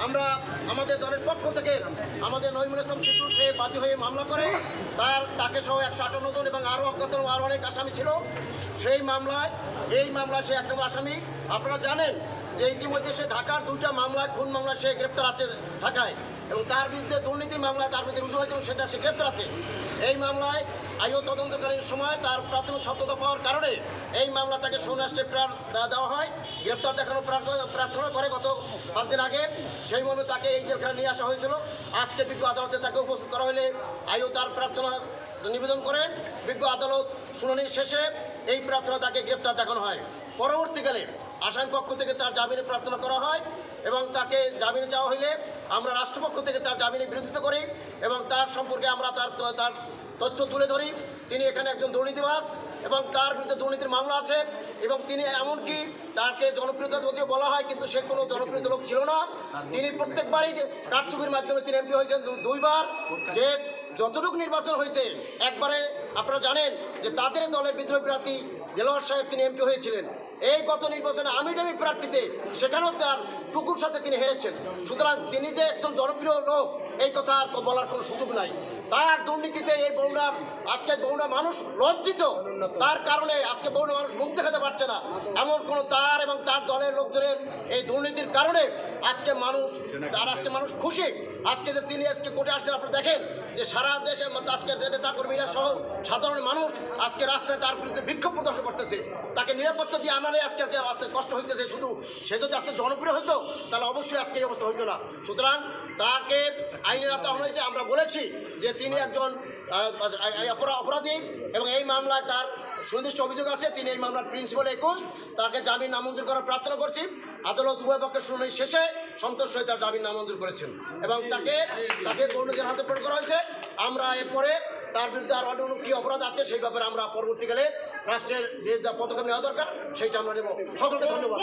আমরা আমাদের দলের পক্ষ থেকে আমাদের নইমুল ইসলাম শিশু সে বাদী হয়ে মামলা করে তাকে সহ 158 জন এবং আরও অনেক আসামি ছিল। সেই মামলায় এই মামলা সে 1 নম্বর আসামি। আপনারা জানেন যে ইতিমধ্যে সে ঢাকার 2টা মামলায় খুন মামলায় সে গ্রেপ্তার আছে ঢাকায়, এবং তার বিরুদ্ধে দুর্নীতি মামলায় তার বিরুদ্ধে রুজু হয়েছিল, সেটা সে গ্রেপ্তার আছে। এই মামলায় আইও তদন্তকালীন সময় তার প্রাথমিক সত্যতা পাওয়ার কারণে এই মামলা তাকে সৌরাষ্ট্রে দেওয়া হয়। গ্রেপ্তার দেখানোর প্রার্থনা করে গত 5 দিন আগে, সেই মর্মে তাকে এই জেলখানে নিয়ে আসা হয়েছিল। আজকে বিজ্ঞ আদালতে তাকে উপস্থিত করা হলে আইও তার প্রার্থনা নিবেদন করে বিজ্ঞ আদালত শুনানি শেষে এই প্রার্থনা তাকে গ্রেপ্তার দেখানো হয়। পরবর্তীকালে আসামি পক্ষ থেকে তার জামিনের প্রার্থনা করা হয় এবং তাকে জামিন চাওয়া হইলে আমরা রাষ্ট্রপক্ষ থেকে তার জামিনের বিরোধিতা করি এবং তার সম্পর্কে আমরা তার তথ্য তুলে ধরি। তিনি এখানে একজন দুর্নীতিবাজ এবং তার বিরুদ্ধে দুর্নীতির মামলা আছে, এবং তিনি এমনকি তাকে জনপ্রিয়তা যদিও বলা হয় কিন্তু সে কোনো জনপ্রিয় লোক ছিল না। তিনি প্রত্যেকবারই যে কারচুপির মাধ্যমে তিনি এমপি হয়েছেন 2বার। যে যতটুকু নির্বাচন হয়েছে একবারে আপনারা জানেন যে তাদের দলের বিদ্রোহী প্রার্থী দেলোয়ার সাহেব তিনি এমপি হয়েছিলেন। এই গত নির্বাচনে আমিডামি প্রার্থীতে সেখানেও তার টুকুর সাথে তিনি হেরেছেন। সুতরাং তিনি যে একজন জনপ্রিয় লোক এই কথা আর বলার কোনো সুযোগ নাই। তার দুর্নীতিতে এই আজকে বগুড়া মানুষ লজ্জিত, তার কারণে আজকে বগুড়া মানুষ মুখ দেখাতে পারছে না। এমন কোনো তার এবং তার দলের লোকজনের এই দুর্নীতির কারণে আজকে মানুষ খুশি। আজকে যে তিনি আজকে কোর্টে আসছেন, আপনারা দেখেন যে সারা দেশে আজকে যে নেতাকর্মীরা সহ সাধারণ মানুষ আজকে রাস্তায় তার বিরুদ্ধে বিক্ষোভ প্রদর্শন করতেছে। তাকে নিরাপত্তা দিয়ে আনারে আজকে কষ্ট হইতেছে। শুধু সে যদি আজকে জনপ্রিয় হইতো তাহলে অবশ্যই আজকে এই অবস্থা হইতো না। সুতরাং তাকে আইনের আওতায় হয়েছে। আমরা বলেছি যে তিনি একজন অপরাধী এবং এই মামলায় তার সুনির্দিষ্ট অভিযোগ আছে। তিনি এই মামলার প্রিন্সিপাল 21, তাকে জামিন নামঞ্জুর করার প্রার্থনা করছি। আদালত উভয় পক্ষের শুনানি শেষে সন্তোষ হয়ে তার জামিন নামঞ্জুর করেছেন এবং তাকে গৌরনজের হাতে প্রয়োগ করা হয়েছে। আমরা এরপরে তার বিরুদ্ধে আর অন্য কী অপরাধ আছে সেই ব্যাপারে আমরা পরবর্তীকালে রাষ্ট্রের যে পদক্ষেপ নেওয়া দরকার সেইটা আমরা নেব। সকলকে ধন্যবাদ।